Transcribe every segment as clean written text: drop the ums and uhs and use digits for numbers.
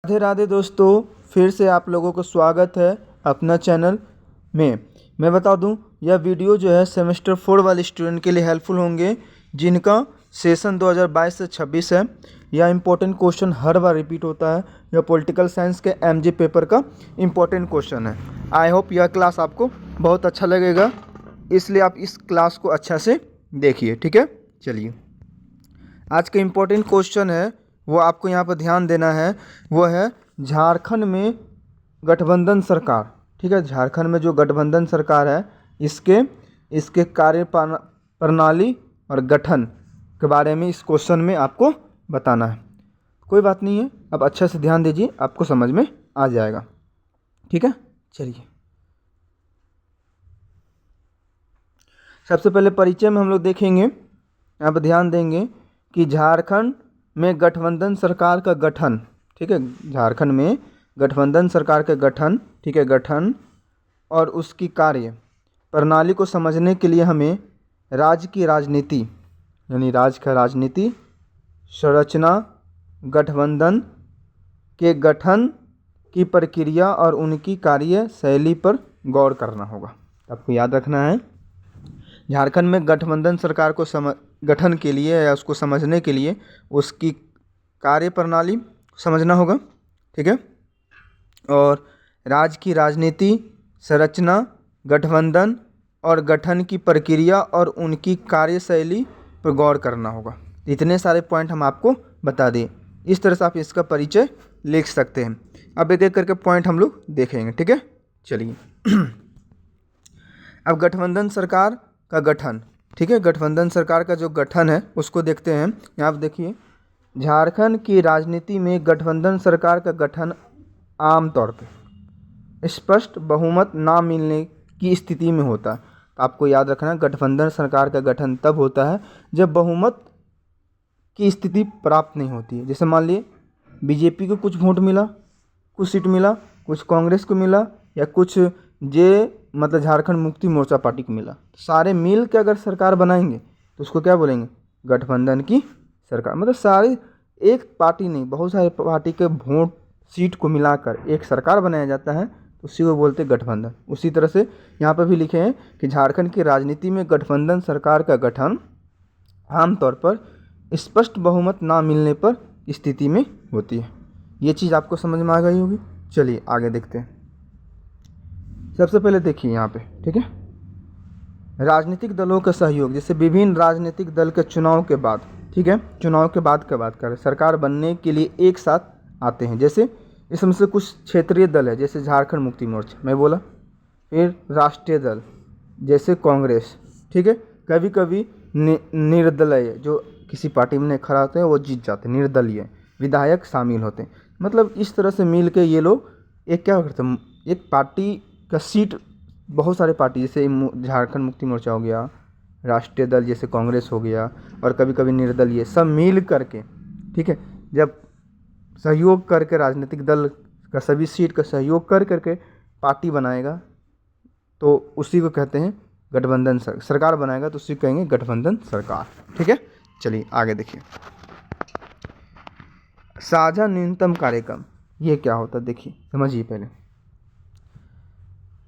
राधे राधे दोस्तों, फिर से आप लोगों को स्वागत है अपना चैनल में। मैं बता दूं, यह वीडियो जो है सेमेस्टर 4 वाले स्टूडेंट के लिए हेल्पफुल होंगे जिनका सेशन 2022 से 26 है। यह इम्पोर्टेंट क्वेश्चन हर बार रिपीट होता है। यह पॉलिटिकल साइंस के एमजी पेपर का इम्पोर्टेंट क्वेश्चन है। आई होप यह क्लास आपको बहुत अच्छा लगेगा, इसलिए आप इस क्लास को अच्छा से देखिए। ठीक है, चलिए आज का इम्पोर्टेंट क्वेश्चन है वो आपको यहाँ पर ध्यान देना है। वो है झारखंड में गठबंधन सरकार। ठीक है, झारखंड में जो गठबंधन सरकार है इसके कार्य प्रणाली और गठन के बारे में इस क्वेश्चन में आपको बताना है। कोई बात नहीं है, अब अच्छे से ध्यान दीजिए, आपको समझ में आ जाएगा। ठीक है, चलिए सबसे पहले परिचय में हम लोग देखेंगे। यहाँ पर ध्यान देंगे कि झारखंड में गठबंधन सरकार का गठन। ठीक है, झारखंड में गठबंधन सरकार का गठन, ठीक है, गठन और उसकी कार्य प्रणाली को समझने के लिए हमें राज्य की राजनीति यानी राज्य का राजनीति संरचना, गठबंधन के गठन की प्रक्रिया और उनकी कार्य शैली पर गौर करना होगा। आपको याद रखना है, झारखंड में गठबंधन सरकार को गठन के लिए या उसको समझने के लिए उसकी कार्य प्रणाली समझना होगा। ठीक है, और राज्य की राजनीति संरचना, गठबंधन और गठन की प्रक्रिया और उनकी कार्यशैली पर गौर करना होगा। इतने सारे पॉइंट हम आपको बता दें, इस तरह से आप इसका परिचय लिख सकते हैं। अब एक एक करके पॉइंट हम लोग देखेंगे। ठीक है, चलिए अब गठबंधन सरकार का गठन। ठीक है, गठबंधन सरकार का जो गठन है उसको देखते हैं। यहाँ पर देखिए, झारखंड की राजनीति में गठबंधन सरकार का गठन आमतौर पर स्पष्ट बहुमत ना मिलने की स्थिति में होता है। तो आपको याद रखना है, गठबंधन सरकार का गठन तब होता है जब बहुमत की स्थिति प्राप्त नहीं होती है। जैसे मान लिए बीजेपी को कुछ वोट मिला, कुछ सीट मिला, कुछ कांग्रेस को मिला, या कुछ मतलब झारखंड मुक्ति मोर्चा पार्टी को मिला। सारे मिल के अगर सरकार बनाएंगे तो उसको क्या बोलेंगे? गठबंधन की सरकार। मतलब सारे एक पार्टी नहीं, बहुत सारे पार्टी के वोट सीट को मिलाकर एक सरकार बनाया जाता है, तो उसी को बोलते हैं गठबंधन। उसी तरह से यहाँ पर भी लिखे हैं कि झारखंड की राजनीति में गठबंधन सरकार का गठन आमतौर पर स्पष्ट बहुमत ना मिलने पर स्थिति में होती है। ये चीज़ आपको समझ में आ गई होगी। चलिए आगे देखते हैं। सबसे पहले देखिए यहाँ पे, ठीक है, राजनीतिक दलों का सहयोग। जैसे विभिन्न राजनीतिक दल के चुनाव के बाद, ठीक है, चुनाव के बाद की बात करें, सरकार बनने के लिए एक साथ आते हैं। जैसे इसमें से कुछ क्षेत्रीय दल है, जैसे झारखंड मुक्ति मोर्चा मैं बोला, फिर राष्ट्रीय दल जैसे कांग्रेस, ठीक है, कभी कभी निर्दलीय जो किसी पार्टी में नहीं खड़ा होते हैं वो जीत जाते हैं, निर्दलीय विधायक शामिल होते हैं। मतलब इस तरह से मिल के ये लोग एक क्या करते हैं, एक पार्टी का सीट, बहुत सारे पार्टी जैसे झारखंड मुक्ति मोर्चा हो गया, राष्ट्रीय दल जैसे कांग्रेस हो गया, और कभी कभी निर्दलीय, सब मिल करके, ठीक है, जब सहयोग करके राजनीतिक दल का सभी सीट का सहयोग कर करके पार्टी बनाएगा तो उसी को कहते हैं गठबंधन सरकार बनाएगा तो उसी को कहेंगे गठबंधन सरकार। ठीक है, चलिए आगे देखिए। साझा न्यूनतम कार्यक्रम, ये क्या होता है देखिए, समझिए पहले।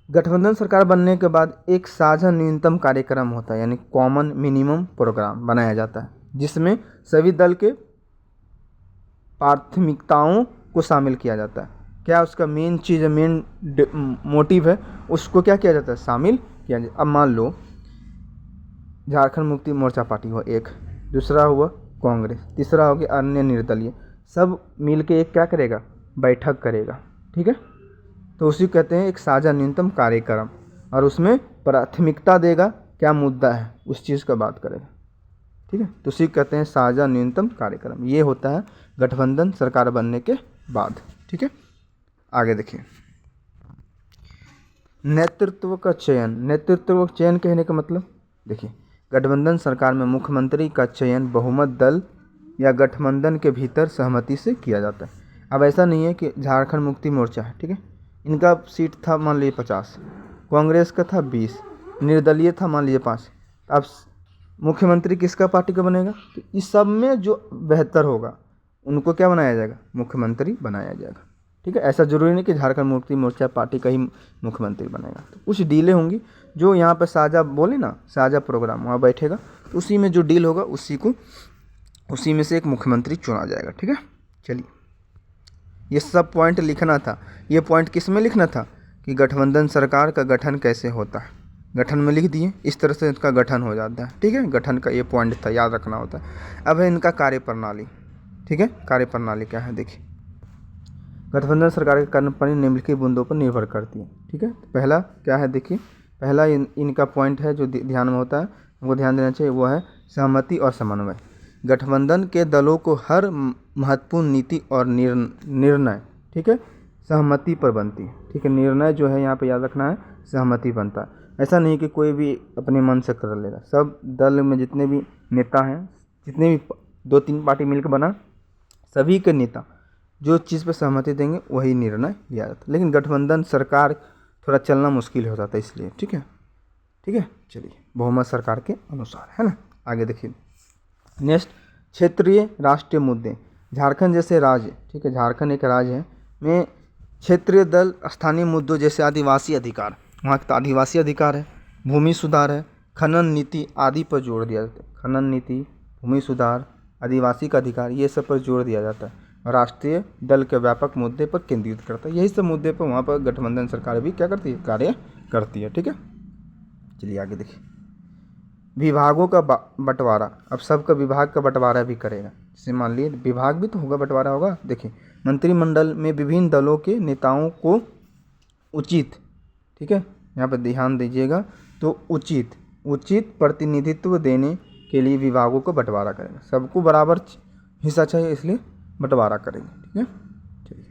गठबंधन सरकार बनने के बाद एक साझा न्यूनतम कार्यक्रम होता है, यानी कॉमन मिनिमम प्रोग्राम बनाया जाता है, जिसमें सभी दल के प्राथमिकताओं को शामिल किया जाता है। क्या उसका मेन चीज़ है, मेन मोटिव है, उसको क्या किया जाता है, शामिल किया जाता। अब मान लो झारखंड मुक्ति मोर्चा पार्टी हुआ एक, दूसरा हुआ कांग्रेस, तीसरा हो गया अन्य निर्दलीय, सब मिल के एक क्या करेगा, बैठक करेगा। ठीक है, तो उसी कहते हैं एक साझा न्यूनतम कार्यक्रम, और उसमें प्राथमिकता देगा, क्या मुद्दा है उस चीज़ का बात करेगा। ठीक है, तो उसी कहते हैं साझा न्यूनतम कार्यक्रम। ये होता है गठबंधन सरकार बनने के बाद। ठीक है, आगे देखिए। नेतृत्व का चयन। नेतृत्व का चयन कहने का मतलब देखिए, गठबंधन सरकार में मुख्यमंत्री का चयन बहुमत दल या गठबंधन के भीतर सहमति से किया जाता है। अब ऐसा नहीं है कि झारखंड मुक्ति मोर्चा है, ठीक है, इनका सीट था मान लीजिए 50, कांग्रेस का था 20, निर्दलीय था मान लीजिए 5। अब मुख्यमंत्री किसका पार्टी का बनेगा, तो इस सब में जो बेहतर होगा उनको क्या बनाया जाएगा, मुख्यमंत्री बनाया जाएगा। ठीक है। ऐसा जरूरी नहीं कि झारखंड मुक्ति मोर्चा पार्टी का ही मुख्यमंत्री बनेगा, तो कुछ डीलें होंगी जो यहाँ पर साझा बोले ना, साझा प्रोग्राम वहाँ बैठेगा, तो उसी में जो डील होगा उसी में से एक मुख्यमंत्री चुना जाएगा। ठीक है, चलिए ये सब पॉइंट लिखना था। ये पॉइंट किस में लिखना था कि गठबंधन सरकार का गठन कैसे होता है, गठन में लिख दिए, इस तरह से इसका गठन हो जाता है। ठीक है, गठन का ये पॉइंट था, याद रखना होता है। अब है इनका कार्यप्रणाली। ठीक है, कार्यप्रणाली क्या है देखिए। गठबंधन सरकार के कार्यप्रणाली निम्नलिखित बिंदुओं पर निर्भर करती है। ठीक है, पहला क्या है देखिए, पहला इनका पॉइंट है जो ध्यान में होता है, वो ध्यान देना चाहिए, वो है सहमति और समन्वय। गठबंधन के दलों को हर महत्वपूर्ण नीति और निर्णय, ठीक है, सहमति पर बनती है। ठीक है, निर्णय जो है यहाँ पे याद रखना है, सहमति बनता है। ऐसा नहीं कि कोई भी अपने मन से कर लेगा, सब दल में जितने भी नेता हैं, जितने भी 2-3 पार्टी मिलकर बना, सभी के नेता जो चीज़ पर सहमति देंगे वही निर्णय लिया जाता है। लेकिन गठबंधन सरकार थोड़ा चलना मुश्किल हो जाता है इसलिए। ठीक है, ठीक है, चलिए बहुमत सरकार के अनुसार, है ना। आगे देखिए नेक्स्ट, क्षेत्रीय राष्ट्रीय मुद्दे। झारखंड जैसे राज्य, ठीक है, झारखंड एक राज्य है, में क्षेत्रीय दल स्थानीय मुद्दों जैसे आदिवासी अधिकार, वहाँ का आदिवासी अधिकार है, भूमि सुधार है, खनन नीति आदि पर जोर दिया जाता है। खनन नीति, भूमि सुधार, आदिवासी का अधिकार, ये सब पर जोर दिया जाता है। राष्ट्रीय दल के व्यापक मुद्दे पर केंद्रित करता है। यही सब मुद्दे पर वहाँ पर गठबंधन सरकार भी क्या करती है, कार्य करती है। ठीक है, चलिए आगे देखिए। विभागों का बंटवारा, अब सबका विभाग का बंटवारा भी करेगा। जैसे मान लीजिए विभाग भी तो होगा, बंटवारा होगा। देखिए मंत्रिमंडल में विभिन्न दलों के नेताओं को उचित, ठीक है, यहाँ पर ध्यान दीजिएगा, तो उचित प्रतिनिधित्व देने के लिए विभागों को बंटवारा करेगा। सबको बराबर हिस्सा चाहिए, इसलिए बंटवारा करेंगे। ठीक है, चलिए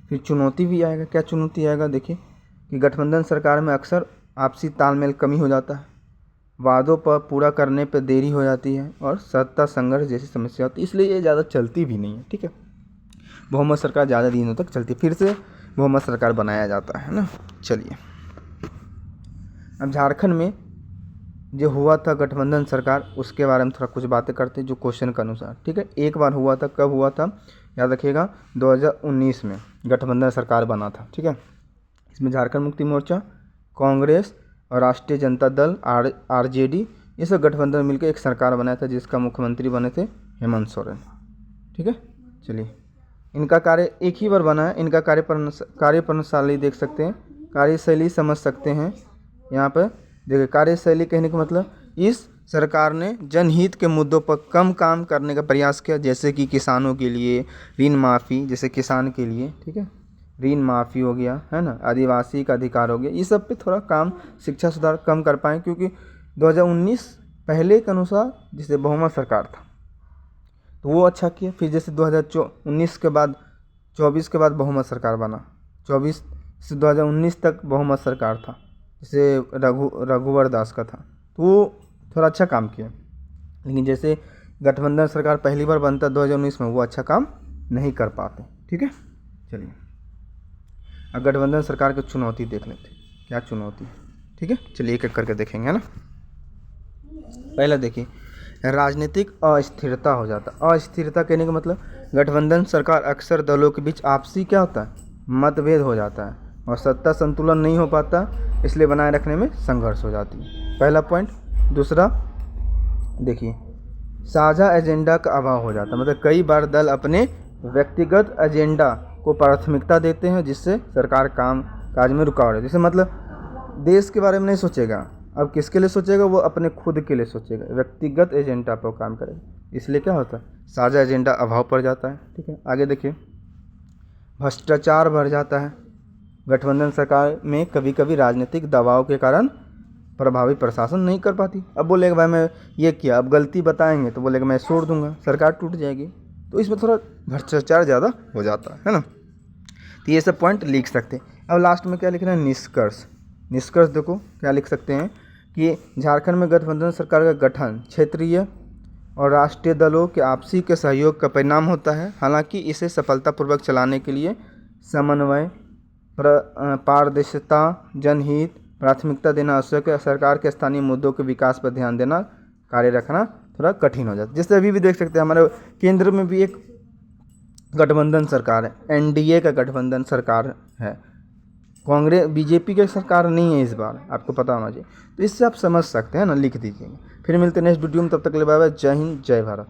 फिर चुनौती भी आएगा। क्या चुनौती आएगा देखिए, कि गठबंधन सरकार में अक्सर आपसी तालमेल कमी हो जाता है, वादों पर पूरा करने पर देरी हो जाती है, और सत्ता संघर्ष जैसी समस्या होती है, इसलिए ये ज़्यादा चलती भी नहीं है। ठीक है, बहुमत सरकार ज़्यादा दिनों तक चलती, फिर से बहुमत सरकार बनाया जाता है ना। चलिए अब झारखंड में जो हुआ था गठबंधन सरकार, उसके बारे में थोड़ा कुछ बातें करते हैं जो क्वेश्चन के अनुसार। ठीक है, एक बार हुआ था, कब हुआ था याद रखिएगा, 2019 में गठबंधन सरकार बना था। ठीक है, इसमें झारखंड मुक्ति मोर्चा, कांग्रेस और राष्ट्रीय जनता दल आरजेडी, ये सब गठबंधन मिलकर एक सरकार बनाया था, जिसका मुख्यमंत्री बने थे हेमंत सोरेन। ठीक है, चलिए इनका कार्य एक ही बार बना है। इनका कार्यप्रणाली देख सकते हैं, कार्यशैली समझ सकते हैं। यहाँ पर देखिए, कार्यशैली कहने का मतलब इस सरकार ने जनहित के मुद्दों पर कम काम करने का प्रयास किया, जैसे कि किसानों के लिए ऋण माफ़ी, जैसे किसान के लिए, ठीक है, ऋण माफ़ी हो गया, है ना, आदिवासी का अधिकार हो गया, ये सब पे थोड़ा काम, शिक्षा सुधार कम कर पाए, क्योंकि 2019 पहले के अनुसार जैसे बहुमत सरकार था तो वो अच्छा किया। फिर जैसे 2019 के बाद 24 के बाद बहुमत सरकार बना, 24 से 2019 तक बहुमत सरकार था, जैसे रघुवर दास का था, तो वो थोड़ा अच्छा काम किया। लेकिन जैसे गठबंधन सरकार पहली बार बनता 2019 में, वो अच्छा काम नहीं कर पाते। ठीक है, चलिए अब गठबंधन सरकार की चुनौती देख लेते हैं, क्या चुनौती है। ठीक है, चलिए एक एक करके देखेंगे, है ना। पहला देखिए, राजनीतिक अस्थिरता हो जाता। अस्थिरता कहने का मतलब गठबंधन सरकार अक्सर दलों के बीच आपसी क्या होता है, मतभेद हो जाता है, और सत्ता संतुलन नहीं हो पाता, इसलिए बनाए रखने में संघर्ष हो जाती है। पहला पॉइंट। दूसरा देखिए, साझा एजेंडा का अभाव हो जाता है, मतलब कई बार दल अपने व्यक्तिगत एजेंडा को प्राथमिकता देते हैं, जिससे सरकार काम काज में रुकावट है। जैसे मतलब देश के बारे में नहीं सोचेगा, अब किसके लिए सोचेगा, वो अपने खुद के लिए सोचेगा, व्यक्तिगत एजेंडा पर काम करेगा, इसलिए क्या होता है, साझा एजेंडा अभाव पड़ जाता है। ठीक है, आगे देखिए, भ्रष्टाचार बढ़ जाता है। गठबंधन सरकार में कभी कभी राजनीतिक दबाव के कारण प्रभावी प्रशासन नहीं कर पाती। अब बोलेगा भाई मैं ये किया, अब गलती बताएंगे तो बोलेगा मैं छोड़ दूंगा, सरकार टूट जाएगी, तो इसमें थोड़ा भ्रष्टाचार ज़्यादा हो जाता है ना। तो ये सब पॉइंट लिख सकते हैं। अब लास्ट में क्या लिखना है, निष्कर्ष। निष्कर्ष देखो क्या लिख सकते हैं कि झारखंड में गठबंधन सरकार का गठन क्षेत्रीय और राष्ट्रीय दलों के आपसी के सहयोग का परिणाम होता है। हालांकि इसे सफलतापूर्वक चलाने के लिए समन्वय, पारदर्शिता, जनहित, प्राथमिकता देना आवश्यक है। सरकार के स्थानीय मुद्दों के विकास पर ध्यान देना, कार्य रखना थोड़ा कठिन हो जाता है। जैसे अभी भी देख सकते हैं हमारे केंद्र में भी एक गठबंधन सरकार है, एनडीए का गठबंधन सरकार है, कांग्रेस बीजेपी की सरकार नहीं है इस बार, आपको पता होना चाहिए। तो इससे आप समझ सकते हैं ना, लिख दीजिएगा। फिर मिलते हैं नेक्स्ट वीडियो में, तब तक के लिए बाय बाय, जय हिंद जय भारत।